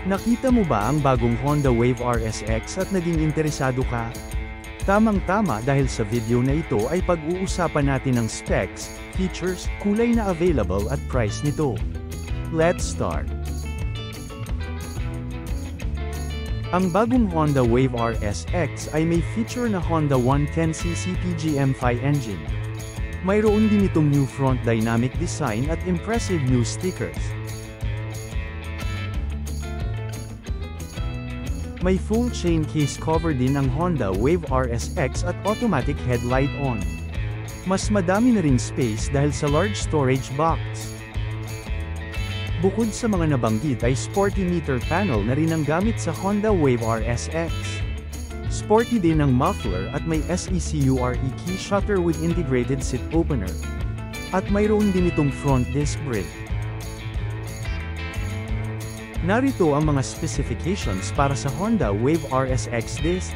Nakita mo ba ang bagong Honda Wave RSX at naging interesado ka? Tamang-tama dahil sa video na ito ay pag-uusapan natin ang specs, features, kulay na available at price nito. Let's start! Ang bagong Honda Wave RSX ay may feature na Honda 110cc PGM5 engine. Mayroon din itong new front dynamic design at impressive new stickers. May full chain case cover din ang Honda Wave RSX at automatic headlight on. Mas madami na ring space dahil sa large storage box. Bukod sa mga nabanggit ay sporty meter panel na rin ang gamit sa Honda Wave RSX. Sporty din ang muffler at may SECURE key shutter with integrated seat opener. At mayroon din itong front disc brake. Narito ang mga specifications para sa Honda Wave RSX disc.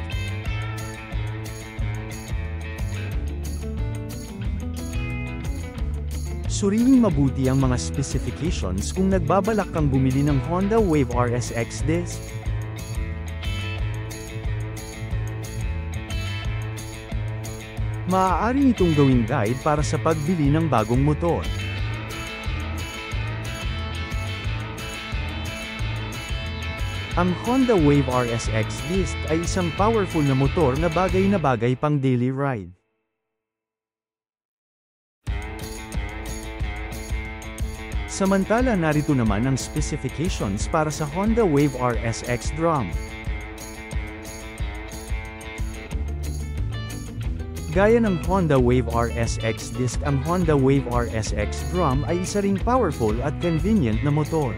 Suriing mabuti ang mga specifications kung nagbabalak kang bumili ng Honda Wave RSX disc. Maaari itong gawing guide para sa pagbili ng bagong motor. Ang Honda Wave RSX disc ay isang powerful na motor na bagay pang daily ride. Samantala narito naman ang specifications para sa Honda Wave RSX drum. Gaya ng Honda Wave RSX disc, ang Honda Wave RSX drum ay isa ring powerful at convenient na motor.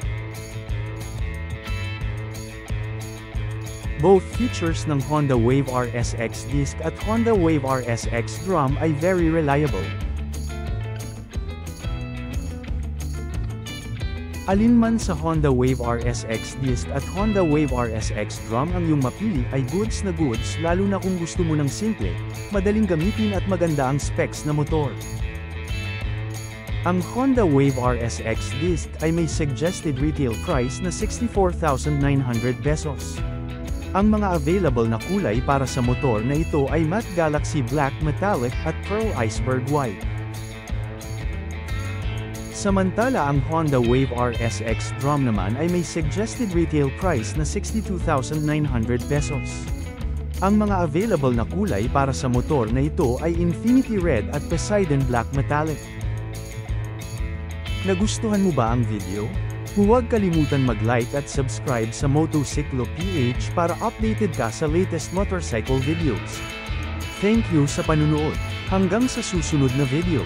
Both features ng Honda Wave RSX disc at Honda Wave RSX drum ay very reliable. Alin man sa Honda Wave RSX disc at Honda Wave RSX drum ang iyong mapili ay goods na goods, lalo na kung gusto mo ng simple, madaling gamitin at maganda ang specs na motor. Ang Honda Wave RSX disc ay may suggested retail price na 64,900 pesos. Ang mga available na kulay para sa motor na ito ay Matte Galaxy Black Metallic at Pearl Iceberg White. Samantala ang Honda Wave RSX drum naman ay may suggested retail price na 62,900 pesos. Ang mga available na kulay para sa motor na ito ay Infinity Red at Poseidon Black Metallic. Nagustuhan mo ba ang video? Huwag kalimutan mag-like at subscribe sa Motociclo PH para updated ka sa latest motorcycle videos. Thank you sa panunood. Hanggang sa susunod na video.